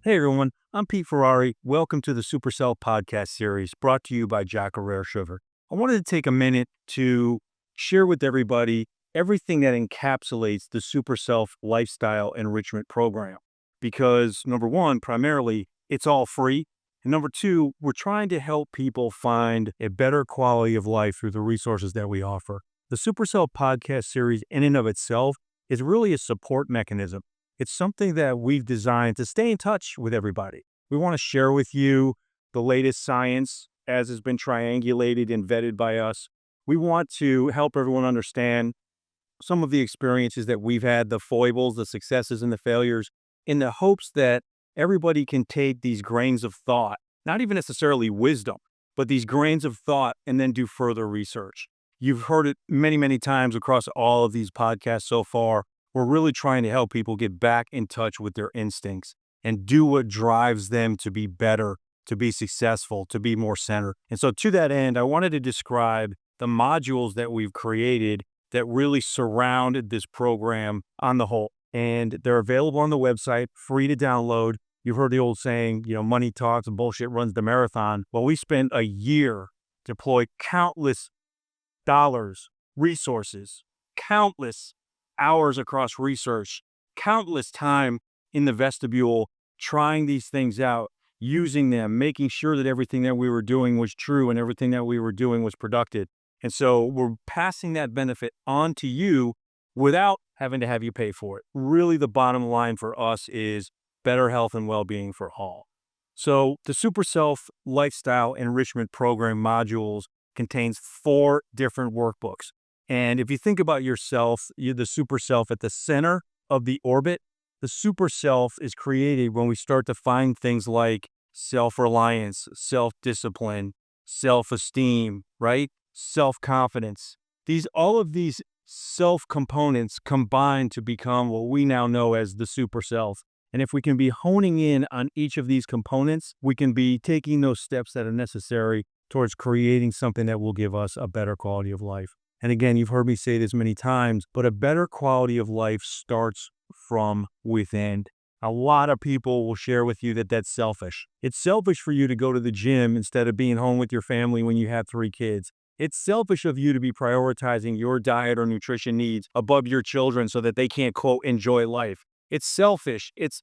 Hey everyone, I'm Pete Ferrari. Welcome to the SuperSelf podcast series brought to you by Jaca Rare Sugar. I wanted to take a minute to share with everybody everything that encapsulates the SuperSelf Lifestyle Enrichment Program. Because number one, primarily, it's all free. And number two, we're trying to help people find a better quality of life through the resources that we offer. The SuperSelf podcast series, in and of itself, is really a support mechanism. It's something that we've designed to stay in touch with everybody. We want to share with you the latest science as has been triangulated and vetted by us. We want to help everyone understand some of the experiences that we've had, the foibles, the successes, and the failures, in the hopes that everybody can take these grains of thought, not even necessarily wisdom, but these grains of thought and then do further research. You've heard it many, many times across all of these podcasts so far. We're really trying to help people get back in touch with their instincts and do what drives them to be better, to be successful, to be more centered. And so to that end, I wanted to describe the modules that we've created that really surrounded this program on the whole. And they're available on the website, free to download. You've heard the old saying, money talks and bullshit runs the marathon. Well, we spent a year, deployed countless dollars, resources, countless hours across research, countless time in the vestibule, trying these things out, using them, making sure that everything that we were doing was true and everything that we were doing was productive. And so we're passing that benefit on to you without having to have you pay for it. Really, the bottom line for us is better health and well-being for all. So the SuperSelf Lifestyle Enrichment Program modules contains 4 different workbooks. And if you think about yourself, you're the super self at the center of the orbit. The super self is created when we start to find things like self-reliance, self-discipline, self-esteem, right? Self-confidence. All of these self-components combine to become what we now know as the super self. And if we can be honing in on each of these components, we can be taking those steps that are necessary towards creating something that will give us a better quality of life. And again, you've heard me say this many times, but a better quality of life starts from within. A lot of people will share with you that that's selfish. It's selfish for you to go to the gym instead of being home with your family when you have 3 kids. It's selfish of you to be prioritizing your diet or nutrition needs above your children so that they can't, quote, enjoy life. It's selfish. It's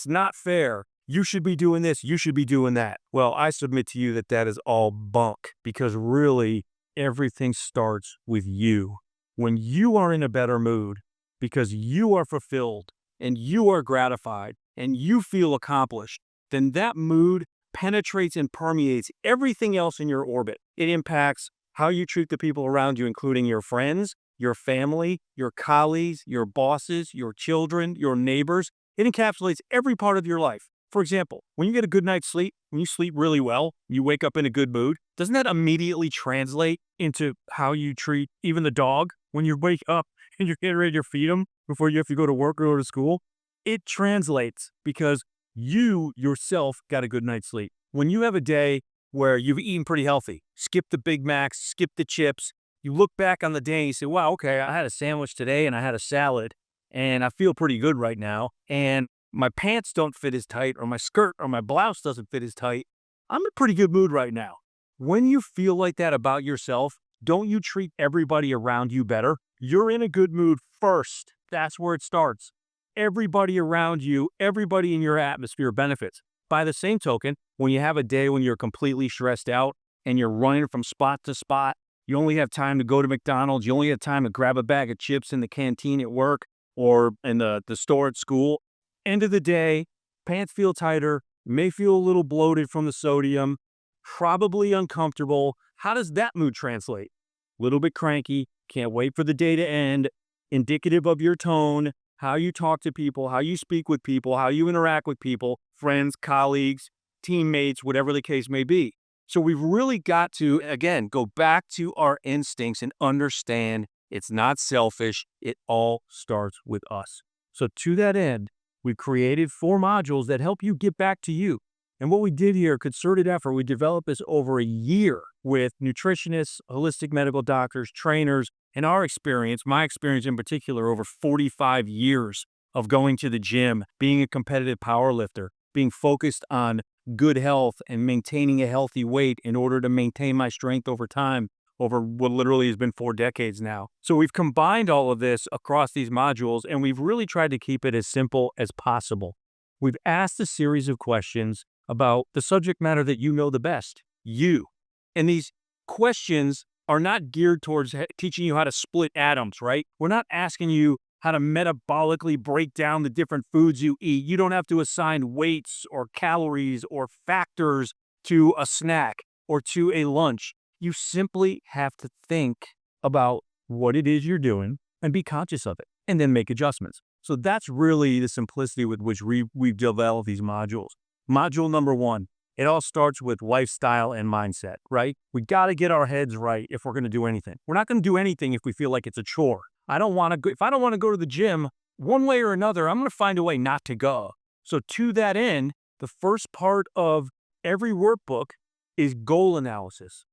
not fair. You should be doing this. You should be doing that. Well, I submit to you that that is all bunk, because really, everything starts with you. When you are in a better mood because you are fulfilled and you are gratified and you feel accomplished, then that mood penetrates and permeates everything else in your orbit. It impacts how you treat the people around you, including your friends, your family, your colleagues, your bosses, your children, your neighbors. It encapsulates every part of your life. For example, when you get a good night's sleep, when you sleep really well, you wake up in a good mood, doesn't that immediately translate into how you treat even the dog? When you wake up and you're getting ready to feed them before you have to go to work or go to school, it translates because you yourself got a good night's sleep. When you have a day where you've eaten pretty healthy, skip the Big Macs, skip the chips, you look back on the day and you say, wow, okay, I had a sandwich today and I had a salad and I feel pretty good right now. And my pants don't fit as tight, or my skirt or my blouse doesn't fit as tight. I'm in a pretty good mood right now. When you feel like that about yourself, don't you treat everybody around you better? You're in a good mood first. That's where it starts. Everybody around you, everybody in your atmosphere benefits. By the same token, when you have a day when you're completely stressed out and you're running from spot to spot, you only have time to go to McDonald's, you only have time to grab a bag of chips in the canteen at work or in the store at school. End of the day, pants feel tighter, may feel a little bloated from the sodium, probably uncomfortable. How does that mood translate? A little bit cranky, can't wait for the day to end, indicative of your tone, how you talk to people, how you speak with people, how you interact with people, friends, colleagues, teammates, whatever the case may be. So we've really got to, again, go back to our instincts and understand it's not selfish. It all starts with us. So to that end, we've created 4 modules that help you get back to you. And what we did here, concerted effort, we developed this over a year with nutritionists, holistic medical doctors, trainers, and our experience, my experience in particular, over 45 years of going to the gym, being a competitive powerlifter. being focused on good health and maintaining a healthy weight in order to maintain my strength over time, over what literally has been 4 decades now. So we've combined all of this across these modules, and we've really tried to keep it as simple as possible. We've asked a series of questions about the subject matter that you know the best, you. And these questions are not geared towards teaching you how to split atoms, right? We're not asking you how to metabolically break down the different foods you eat. You don't have to assign weights or calories or factors to a snack or to a lunch. You simply have to think about what it is you're doing and be conscious of it, and then make adjustments. So that's really the simplicity with which we've developed these modules. Module number 1, it all starts with lifestyle and mindset, right? We got to get our heads right if we're going to do anything. We're not going to do anything if we feel like it's a chore. If I don't want to go to the gym, one way or another, I'm going to find a way not to go. So to that end, the first part of every workbook is goal analysis,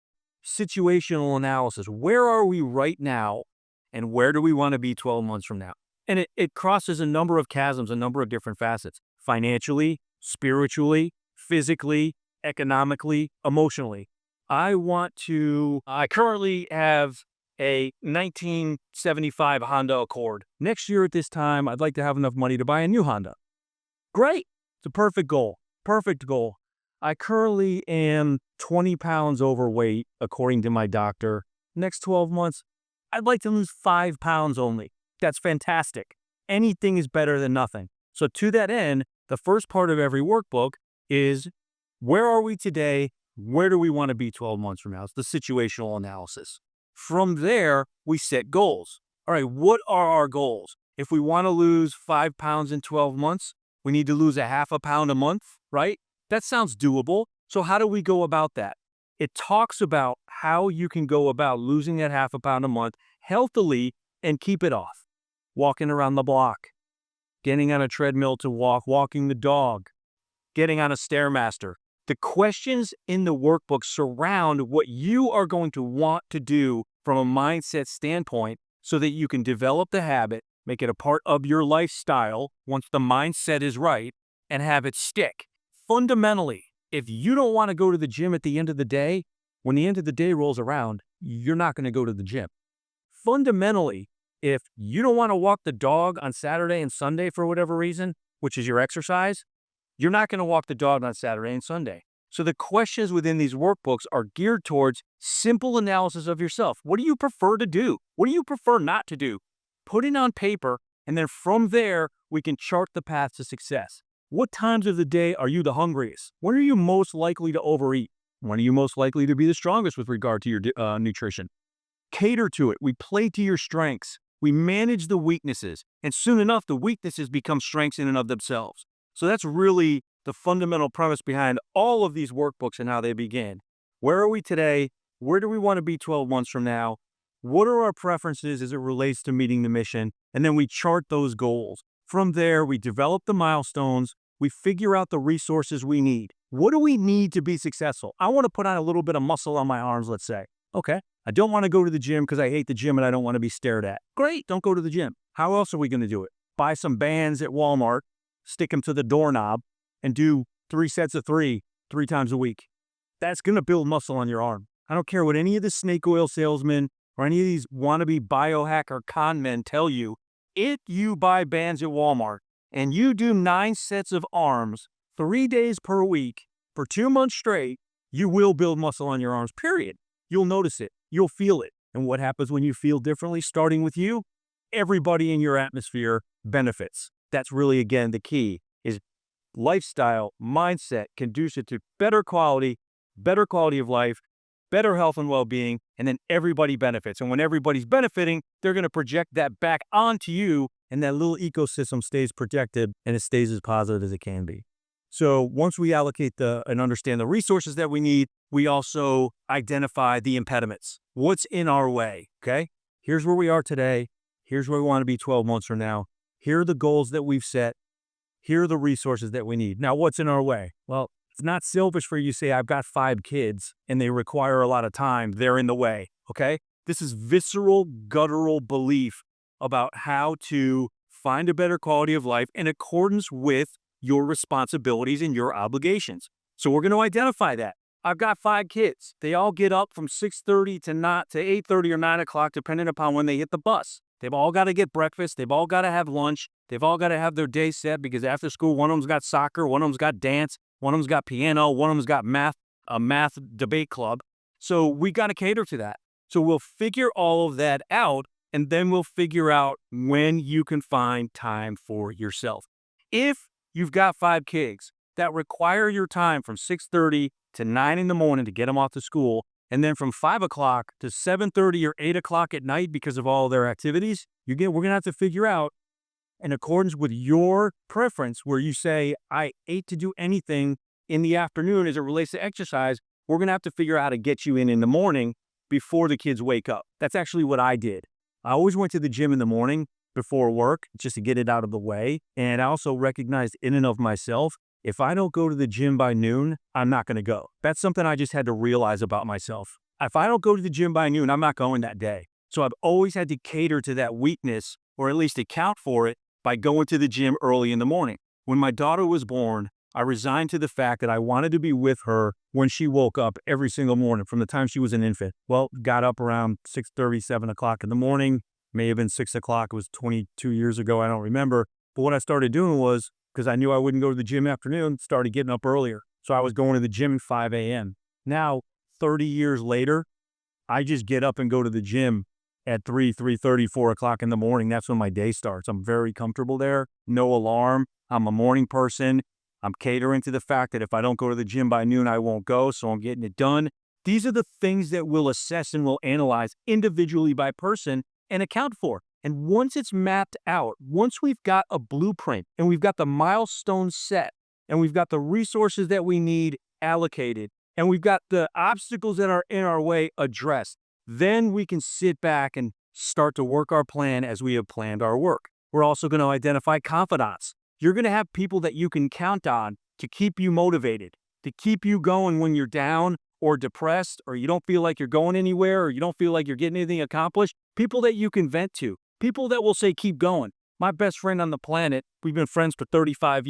situational analysis. Where are we right now, and where do we want to be 12 months from now? And it crosses a number of chasms, a number of different facets: financially, spiritually, physically, economically, emotionally. I currently have a 1975 Honda Accord. Next year at this time, I'd like to have enough money to buy a new Honda. Great. It's a perfect goal. Perfect goal. I currently am 20 pounds overweight, according to my doctor. Next 12 months, I'd like to lose 5 pounds only. That's fantastic. Anything is better than nothing. So to that end, the first part of every workbook is, where are we today? Where do we want to be 12 months from now? It's the situational analysis. From there, we set goals. All right, what are our goals? If we want to lose 5 pounds in 12 months, we need to lose a half a pound a month, right? That sounds doable. So how do we go about that? It talks about how you can go about losing that half a pound a month healthily and keep it off. Walking around the block, getting on a treadmill to walk, walking the dog, getting on a Stairmaster. The questions in the workbook surround what you are going to want to do from a mindset standpoint so that you can develop the habit, make it a part of your lifestyle once the mindset is right, and have it stick. Fundamentally, if you don't want to go to the gym at the end of the day, when the end of the day rolls around, you're not going to go to the gym. Fundamentally, if you don't want to walk the dog on Saturday and Sunday for whatever reason, which is your exercise, you're not going to walk the dog on Saturday and Sunday. So the questions within these workbooks are geared towards simple analysis of yourself. What do you prefer to do? What do you prefer not to do? Put it on paper, and then from there, we can chart the path to success. What times of the day are you the hungriest? When are you most likely to overeat? When are you most likely to be the strongest with regard to your nutrition? Cater to it. We play to your strengths. We manage the weaknesses, and soon enough, the weaknesses become strengths in and of themselves. So that's really the fundamental premise behind all of these workbooks and how they begin. Where are we today? Where do we want to be 12 months from now? What are our preferences as it relates to meeting the mission? And then we chart those goals. From there, we develop the milestones. We figure out the resources we need. What do we need to be successful? I want to put on a little bit of muscle on my arms, let's say. Okay, I don't want to go to the gym because I hate the gym and I don't want to be stared at. Great, don't go to the gym. How else are we going to do it? Buy some bands at Walmart, stick them to the doorknob, and do 3 sets of 3 times a week. That's going to build muscle on your arm. I don't care what any of the snake oil salesmen or any of these wannabe biohacker con men tell you. If you buy bands at Walmart and you do 9 sets of arms 3 days per week for 2 months straight, you will build muscle on your arms, period. You'll notice it. You'll feel it. And what happens when you feel differently, starting with you? Everybody in your atmosphere benefits. That's really, again, the key is lifestyle, mindset, conducive to better quality of life, better health and well-being, and then everybody benefits. And when everybody's benefiting, they're going to project that back onto you, and that little ecosystem stays protected and it stays as positive as it can be. So once we allocate and understand the resources that we need, we also identify the impediments. What's in our way, okay? Here's where we are today. Here's where we want to be 12 months from now. Here are the goals that we've set. Here are the resources that we need. Now, what's in our way? Well, it's not selfish for you to say, I've got 5 kids and they require a lot of time. They're in the way, okay? This is visceral, guttural belief about how to find a better quality of life in accordance with your responsibilities and your obligations. So we're going to identify that. I've got 5 kids. They all get up from 6:30 to 8:30 or 9 o'clock, depending upon when they hit the bus. They've all got to get breakfast. They've all got to have lunch. They've all got to have their day set because after school, one of them's got soccer, one of them's got dance, one of them's got piano, one of them's got a math debate club. So we got to cater to that. So we'll figure all of that out, and then we'll figure out when you can find time for yourself. If you've got 5 kids that require your time from 6:30 to 9 in the morning to get them off to school, and then from 5 o'clock to 7:30 or 8 o'clock at night because of all their activities, we're going to have to figure out, in accordance with your preference, where you say, I hate to do anything in the afternoon as it relates to exercise, we're going to have to figure out how to get you in the morning before the kids wake up. That's actually what I did. I always went to the gym in the morning before work just to get it out of the way. And I also recognized in and of myself, if I don't go to the gym by noon, I'm not going to go. That's something I just had to realize about myself. If I don't go to the gym by noon, I'm not going that day. So I've always had to cater to that weakness, or at least account for it, by going to the gym early in the morning. When my daughter was born, I resigned to the fact that I wanted to be with her when she woke up every single morning from the time she was an infant. Well, got up around 6:30, 7 o'clock in the morning, may have been 6 o'clock. It was 22 years ago. I don't remember. But what I started doing was, because I knew I wouldn't go to the gym afternoon, started getting up earlier. So I was going to the gym at 5 a.m. Now, 30 years later, I just get up and go to the gym at 3:30, 4 o'clock in the morning. That's when my day starts. I'm very comfortable there. No alarm. I'm a morning person. I'm catering to the fact that if I don't go to the gym by noon, I won't go. So I'm getting it done. These are the things that we'll assess and we'll analyze individually by person and account for. And once it's mapped out, once we've got a blueprint and we've got the milestones set and we've got the resources that we need allocated and we've got the obstacles that are in our way addressed, then we can sit back and start to work our plan as we have planned our work. We're also going to identify confidants. You're going to have people that you can count on to keep you motivated, to keep you going when you're down or depressed or you don't feel like you're going anywhere or you don't feel like you're getting anything accomplished. People that you can vent to. People that will say, keep going. My best friend on the planet, we've been friends for 35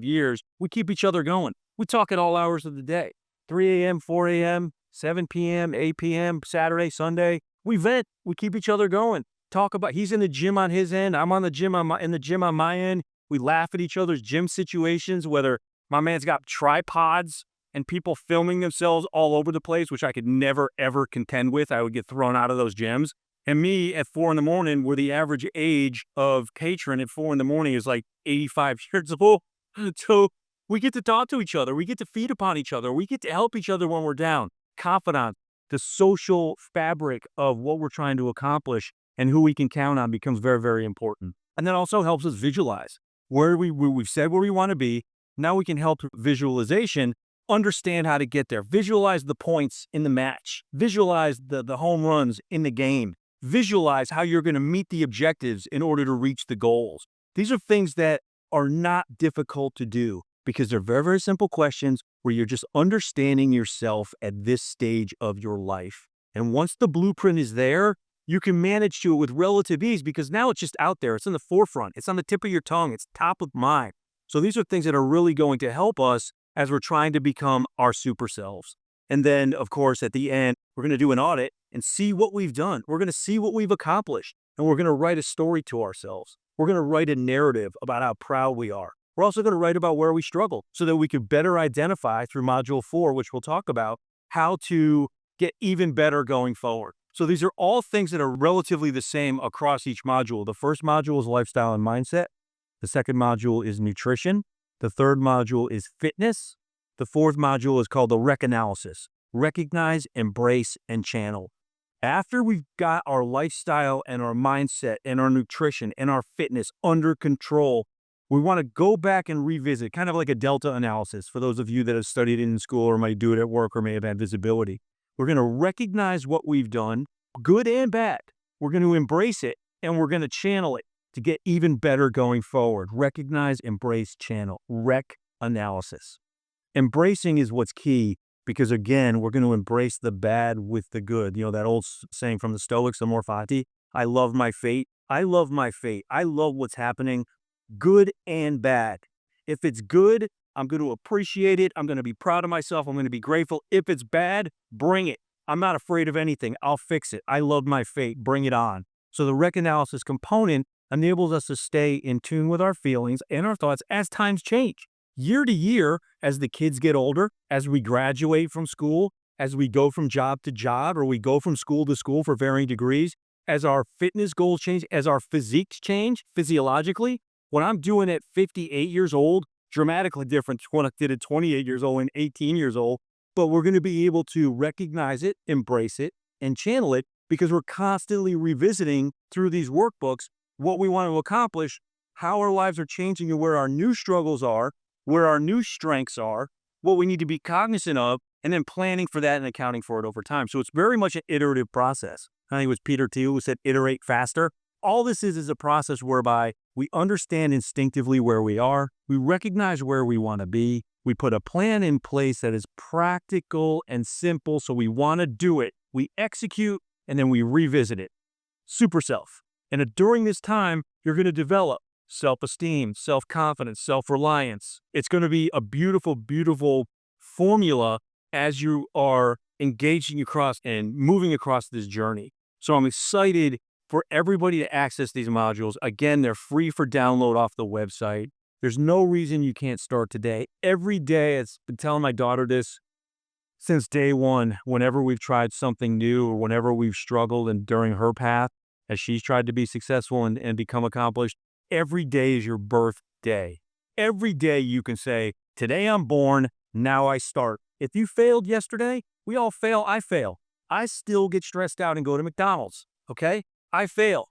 years. We keep each other going. We talk at all hours of the day. 3 a.m., 4 a.m., 7 p.m., 8 p.m., Saturday, Sunday. We vent. We keep each other going. Talk about, he's in the gym on his end. I'm in the gym on my end. We laugh at each other's gym situations, whether my man's got tripods and people filming themselves all over the place, which I could never, ever contend with. I would get thrown out of those gyms. And me at 4 in the morning, where the average age of patron at 4 in the morning is like 85 years old. So we get to talk to each other. We get to feed upon each other. We get to help each other when we're down. Confidant, the social fabric of what we're trying to accomplish and who we can count on becomes very, very important. And that also helps us visualize where we've said where we want to be. Now we can help visualization understand how to get there. Visualize the points in the match. Visualize the home runs in the game. Visualize how you're going to meet the objectives in order to reach the goals. These are things that are not difficult to do because they're very, very simple questions where you're just understanding yourself at this stage of your life. And once the blueprint is there, you can manage to it with relative ease because now it's just out there. It's in the forefront. It's on the tip of your tongue. It's top of mind. So these are things that are really going to help us as we're trying to become our super selves. And then, of course, at the end, we're going to do an audit and see what we've done. We're going to see what we've accomplished. And we're going to write a story to ourselves. We're going to write a narrative about how proud we are. We're also going to write about where we struggle so that we can better identify through Module 4, which we'll talk about, how to get even better going forward. So these are all things that are relatively the same across each module. The first module is lifestyle and mindset. The second module is nutrition. The third module is fitness. The fourth module is called the REC analysis. Recognize, embrace, and channel. After we've got our lifestyle and our mindset and our nutrition and our fitness under control, we want to go back and revisit, kind of like a delta analysis for those of you that have studied it in school or might do it at work or may have had visibility. We're going to recognize what we've done, good and bad. We're going to embrace it, and we're going to channel it to get even better going forward. Recognize, embrace, channel. REC analysis. Embracing is what's key because, again, we're going to embrace the bad with the good. You know, that old saying from the Stoics, amor fati, I love my fate. I love my fate. I love what's happening, good and bad. If it's good, I'm going to appreciate it. I'm going to be proud of myself. I'm going to be grateful. If it's bad, bring it. I'm not afraid of anything. I'll fix it. I love my fate. Bring it on. So the rec analysis component enables us to stay in tune with our feelings and our thoughts as times change. Year to year, as the kids get older, as we graduate from school, as we go from job to job, or we go from school to school for varying degrees, as our fitness goals change, as our physiques change physiologically, what I'm doing at 58 years old, dramatically different to what I did at 28 years old and 18 years old, but we're going to be able to recognize it, embrace it, and channel it because we're constantly revisiting through these workbooks what we want to accomplish, how our lives are changing and where our new struggles are, where our new strengths are, what we need to be cognizant of, and then planning for that and accounting for it over time. So it's very much an iterative process. I think it was Peter Thiel who said, iterate faster. All this is a process whereby we understand instinctively where we are, we recognize where we want to be, we put a plan in place that is practical and simple, so we want to do it, we execute, and then we revisit it. Super self. And during this time, you're going to develop self-esteem, self-confidence, self-reliance. It's going to be a beautiful, beautiful formula as you are engaging across and moving across this journey. So I'm excited for everybody to access these modules. Again, they're free for download off the website. There's no reason you can't start today. Every day, I've been telling my daughter this since day one, whenever we've tried something new or whenever we've struggled and during her path, as she's tried to be successful and become accomplished, every day is your birthday. Every day you can say, today I'm born, now I start. If you failed yesterday, we all fail, I fail. I still get stressed out and go to McDonald's, okay? I fail.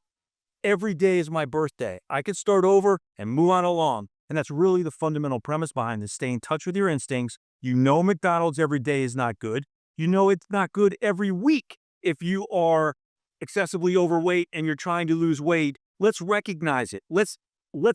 Every day is my birthday. I can start over and move on along. And that's really the fundamental premise behind this. Stay in touch with your instincts. You know McDonald's every day is not good. You know it's not good every week. If you are excessively overweight and you're trying to lose weight, let's recognize it. Let's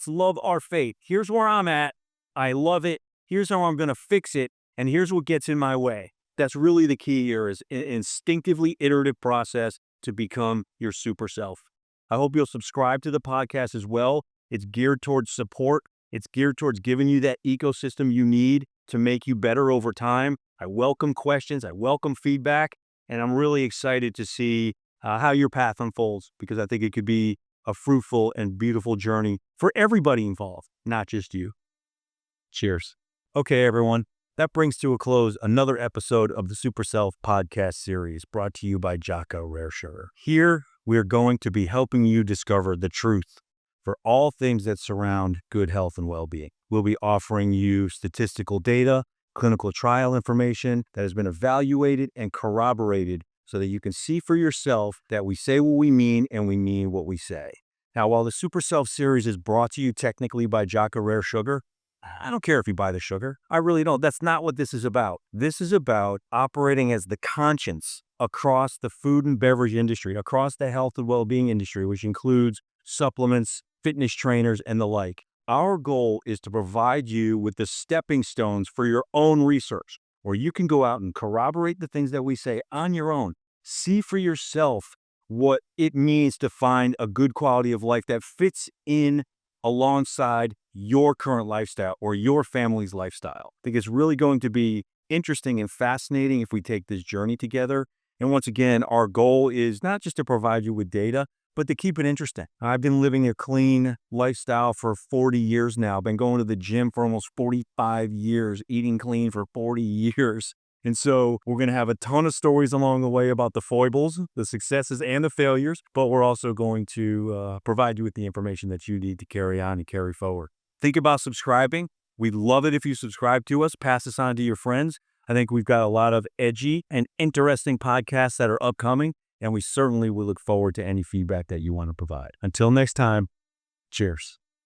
love our fate. Here's where I'm at. I love it. Here's how I'm going to fix it. And here's what gets in my way. That's really the key here is instinctively iterative process to become your super self. I hope you'll subscribe to the podcast as well. It's geared towards support. It's geared towards giving you that ecosystem you need to make you better over time. I welcome questions. I welcome feedback. And I'm really excited to see how your path unfolds because I think it could be a fruitful and beautiful journey for everybody involved, not just you. Cheers. Okay, everyone. That brings to a close another episode of the SuperSelf podcast series brought to you by Jaca Rare Sugar. Here, we are going to be helping you discover the truth for all things that surround good health and well-being. We'll be offering you statistical data, clinical trial information that has been evaluated and corroborated so that you can see for yourself that we say what we mean and we mean what we say. Now, while the SuperSelf series is brought to you technically by Jaca Rare Sugar, I don't care if you buy the sugar. I really don't. That's not what this is about. This is about operating as the conscience across the food and beverage industry, across the health and well-being industry, which includes supplements, fitness trainers, and the like. Our goal is to provide you with the stepping stones for your own research, where you can go out and corroborate the things that we say on your own. See for yourself what it means to find a good quality of life that fits in alongside your current lifestyle or your family's lifestyle. I think it's really going to be interesting and fascinating if we take this journey together. And once again, our goal is not just to provide you with data, but to keep it interesting. I've been living a clean lifestyle for 40 years now. I've been going to the gym for almost 45 years, eating clean for 40 years. And so we're going to have a ton of stories along the way about the foibles, the successes, and the failures, but we're also going to provide you with the information that you need to carry on and carry forward. Think about subscribing. We'd love it if you subscribe to us, pass this on to your friends. I think we've got a lot of edgy and interesting podcasts that are upcoming, and we certainly will look forward to any feedback that you want to provide. Until next time, cheers.